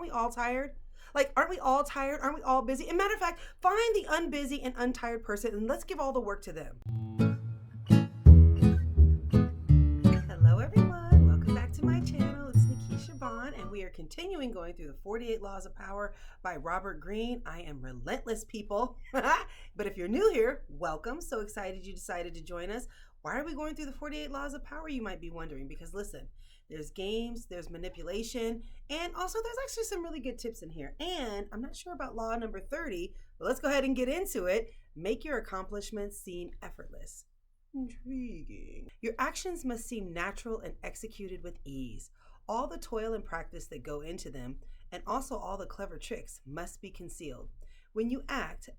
We all tired? Like, aren't we all tired? Aren't we all busy? As a matter of fact, find the unbusy and untired person and let's give all the work to them. Hello, everyone. Welcome back to my channel. It's Nikisha Bond, and we are continuing going through the 48 Laws of Power by Robert Greene. I am relentless, people. But if you're new here, welcome. So excited you decided to join us. Why are we going through the 48 Laws of Power, you might be wondering? Because listen, there's games, there's manipulation, and also there's actually some really good tips in here. And I'm not sure about law number 30, but let's go ahead and get into it. Make your accomplishments seem effortless. Intriguing. Your actions must seem natural and executed with ease. All the toil and practice that go into them, and also all the clever tricks, must be concealed. When you act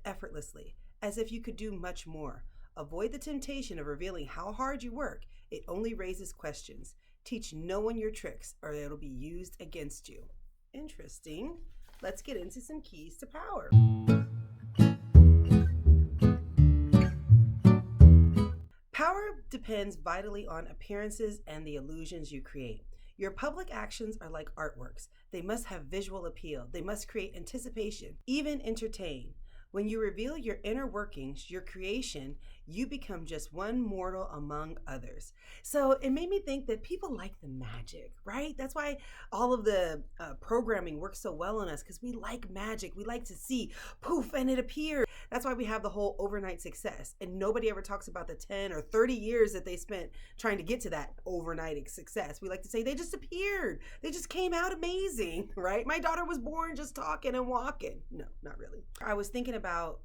effortlessly, as if you could do much more. Avoid the temptation of revealing how hard you work. It only raises questions. Teach no one your tricks, or it'll be used against you. Interesting. Let's get into some keys to power. Power depends vitally on appearances and the illusions you create. Your public actions are like artworks. They must have visual appeal. They must create anticipation, even entertain. When you reveal your inner workings, your creation, you become just one mortal among others. So it made me think that people like the magic, right? That's why all of the programming works so well on us, because we like magic. We like to see poof and it appears. That's why we have the whole overnight success. And nobody ever talks about the 10 or 30 years that they spent trying to get to that overnight success. We like to say they just appeared. They just came out amazing, right? My daughter was born just talking and walking. No, not really. I was thinking about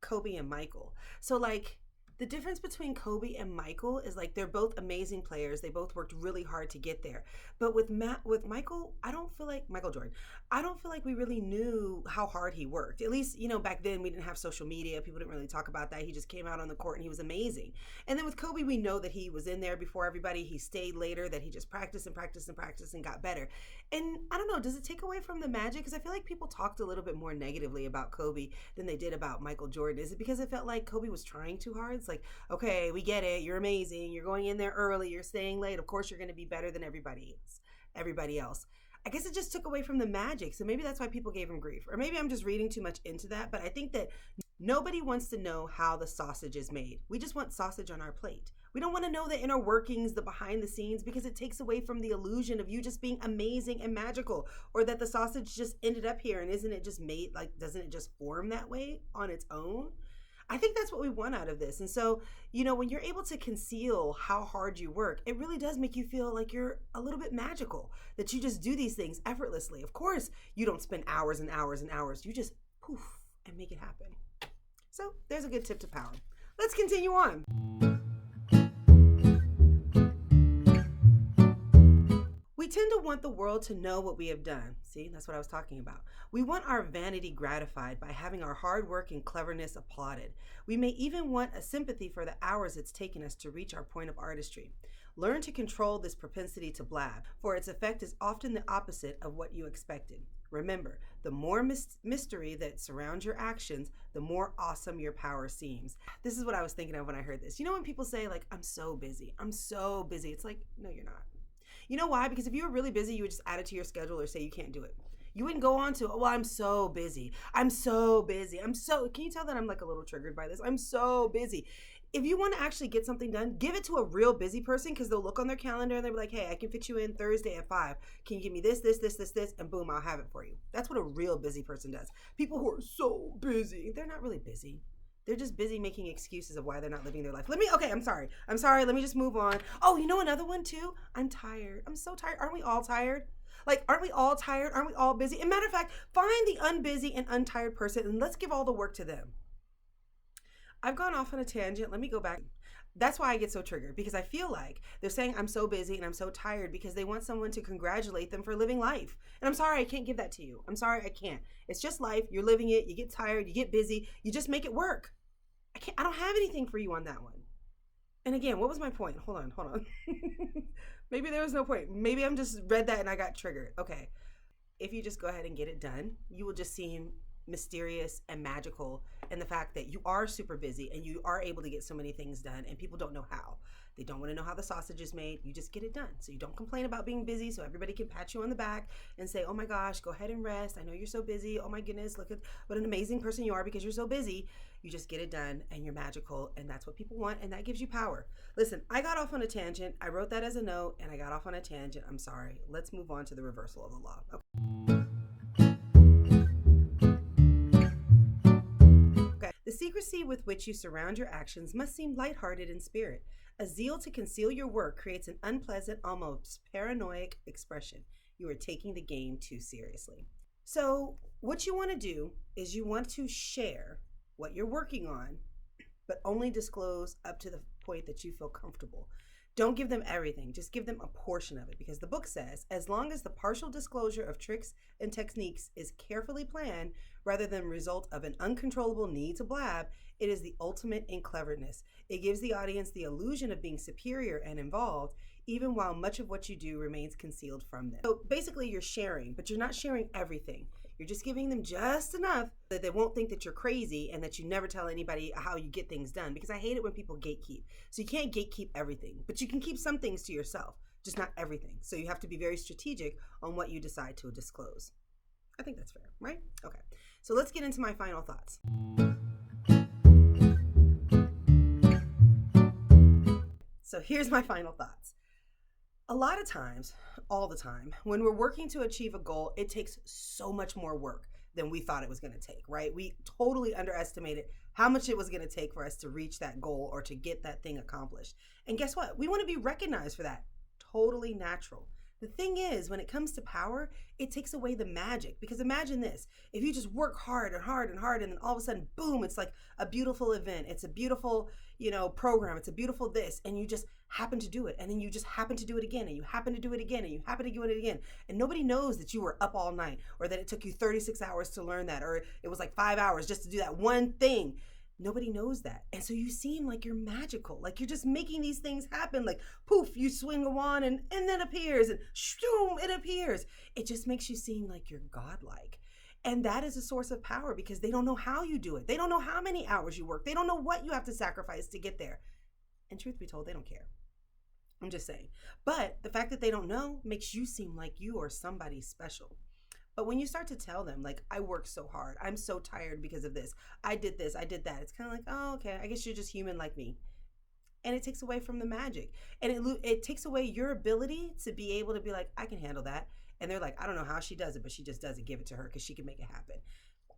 Kobe and Michael. So like, the difference between Kobe and Michael is like they're both amazing players. They both worked really hard to get there. But with Michael, I don't feel like Michael Jordan. I don't feel like we really knew how hard he worked. At least, back then we didn't have social media. People didn't really talk about that. He just came out on the court and he was amazing. And then with Kobe, we know that he was in there before everybody. He stayed later, that he just practiced and practiced and practiced and got better. And I don't know, does it take away from the magic? Because I feel like people talked a little bit more negatively about Kobe than they did about Michael Jordan. Is it because it felt like Kobe was trying too hard? It's like, okay, we get it. You're amazing. You're going in there early. You're staying late. Of course, you're going to be better than everybody else. I guess it just took away from the magic. So maybe that's why people gave him grief. Or maybe I'm just reading too much into that. But I think that nobody wants to know how the sausage is made. We just want sausage on our plate. We don't want to know the inner workings, the behind the scenes, because it takes away from the illusion of you just being amazing and magical, or that the sausage just ended up here and isn't it just made, like, doesn't it just form that way on its own? I think that's what we want out of this. And so, when you're able to conceal how hard you work, it really does make you feel like you're a little bit magical, that you just do these things effortlessly. Of course, you don't spend hours and hours and hours. You just poof and make it happen. So there's a good tip to power. Let's continue on. We tend to want the world to know what we have done. See, that's what I was talking about. We want our vanity gratified by having our hard work and cleverness applauded. We may even want a sympathy for the hours it's taken us to reach our point of artistry. Learn to control this propensity to blab, for its effect is often the opposite of what you expected. Remember, the more mystery that surrounds your actions, the more awesome your power seems. This is what I was thinking of when I heard this. When people say, like, I'm so busy. It's like, no, you're not. You know why? Because if you were really busy, you would just add it to your schedule or say you can't do it. You wouldn't go on to, I'm so busy. Can you tell that I'm like a little triggered by this? I'm so busy. If you want to actually get something done, give it to a real busy person, because they'll look on their calendar and they'll be like, hey, I can fit you in Thursday at 5. Can you give me this, and boom, I'll have it for you. That's what a real busy person does. People who are so busy, they're not really busy. They're just busy making excuses of why they're not living their life. I'm sorry. Let me just move on. Oh, another one too? I'm tired. I'm so tired. Aren't we all tired? Like, aren't we all tired? Aren't we all busy? As a matter of fact, find the unbusy and untired person and let's give all the work to them. I've gone off on a tangent. Let me go back. That's why I get so triggered, because I feel like they're saying I'm so busy and I'm so tired because they want someone to congratulate them for living life. And I'm sorry, I can't give that to you. I'm sorry, I can't. It's just life. You're living it. You get tired. You get busy. You just make it work. I don't have anything for you on that one. And again, what was my point? Hold on. Maybe there was no point. Maybe I'm just read that and I got triggered. Okay. If you just go ahead and get it done, you will just seem mysterious and magical in the fact that you are super busy and you are able to get so many things done, and people don't know how. They don't want to know how the sausage is made. You just get it done. So you don't complain about being busy, so everybody can pat you on the back and say, oh my gosh, go ahead and rest. I know you're so busy. Oh my goodness, look at what an amazing person you are because you're so busy. You just get it done and you're magical, and that's what people want, and that gives you power. Listen, I got off on a tangent. I wrote that as a note and I got off on a tangent. I'm sorry. Let's move on to the reversal of the law. Okay. The secrecy with which you surround your actions must seem lighthearted in spirit. A zeal to conceal your work creates an unpleasant, almost paranoid expression. You are taking the game too seriously. So, what you want to do is you want to share what you're working on, but only disclose up to the point that you feel comfortable. Don't give them everything, just give them a portion of it, because the book says, as long as the partial disclosure of tricks and techniques is carefully planned rather than result of an uncontrollable need to blab, it is the ultimate in cleverness. It gives the audience the illusion of being superior and involved, even while much of what you do remains concealed from them. So basically you're sharing, but you're not sharing everything. You're just giving them just enough that they won't think that you're crazy and that you never tell anybody how you get things done, because I hate it when people gatekeep. So you can't gatekeep everything, but you can keep some things to yourself, just not everything. So you have to be very strategic on what you decide to disclose. I think that's fair, right? Okay, so let's get into my final thoughts. So here's my final thoughts. A lot of times, all the time, when we're working to achieve a goal, it takes so much more work than we thought it was going to take, right? We totally underestimated how much it was going to take for us to reach that goal or to get that thing accomplished. And guess what? We want to be recognized for that. Totally natural. The thing is, when it comes to power, it takes away the magic. Because imagine this, if you just work hard and hard and hard, and then all of a sudden, boom, it's like a beautiful event. It's a beautiful, program. It's a beautiful this, and you just happen to do it. And then you just happen to do it again, and you happen to do it again, and you happen to do it again. And nobody knows that you were up all night, or that it took you 36 hours to learn that, or it was like 5 hours just to do that one thing. Nobody knows that. And so you seem like you're magical, like you're just making these things happen. Like poof, you swing a wand and then appears, and shoom, it appears. It just makes you seem like you're godlike. And that is a source of power, because they don't know how you do it. They don't know how many hours you work. They don't know what you have to sacrifice to get there. And truth be told, they don't care. I'm just saying. But the fact that they don't know makes you seem like you are somebody special. But when you start to tell them, like, I worked so hard, I'm so tired because of this, I did that, it's kind of like, oh, okay, I guess you're just human like me. And it takes away from the magic. And it takes away your ability to be able to be like, I can handle that. And they're like, I don't know how she does it, but she just does it. Give it to her because she can make it happen.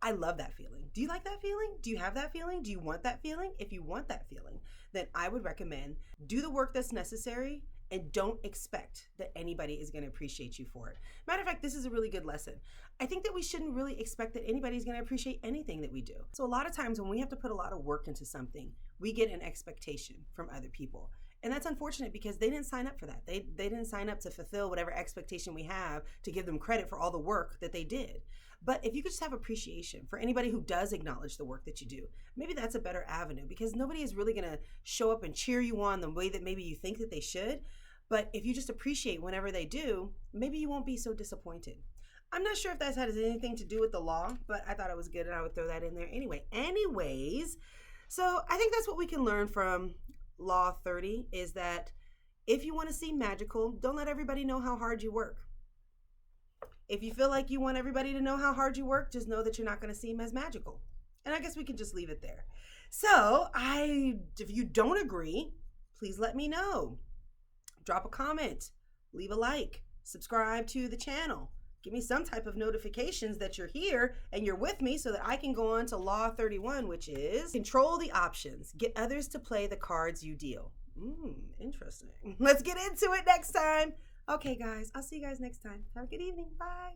I love that feeling. Do you like that feeling? Do you have that feeling? Do you want that feeling? If you want that feeling, then I would recommend do the work that's necessary, and don't expect that anybody is going to appreciate you for it. Matter of fact, this is a really good lesson. I think that we shouldn't really expect that anybody's going to appreciate anything that we do. So a lot of times when we have to put a lot of work into something, we get an expectation from other people. And that's unfortunate, because they didn't sign up for that. They didn't sign up to fulfill whatever expectation we have to give them credit for all the work that they did. But if you could just have appreciation for anybody who does acknowledge the work that you do, maybe that's a better avenue, because nobody is really going to show up and cheer you on the way that maybe you think that they should. But if you just appreciate whenever they do, maybe you won't be so disappointed. I'm not sure if that has anything to do with the law, but I thought it was good and I would throw that in there anyways. So I think that's what we can learn from Law 30, is that if you want to seem magical, don't let everybody know how hard you work. If you feel like you want everybody to know how hard you work, just know that you're not going to seem as magical. And I guess we can just leave it there. So if you don't agree, please let me know. Drop a comment, leave a like, subscribe to the channel. Give me some type of notifications that you're here and you're with me, so that I can go on to Law 31, which is control the options. Get others to play the cards you deal. Interesting. Let's get into it next time. Okay, guys, I'll see you guys next time. Have a good evening. Bye.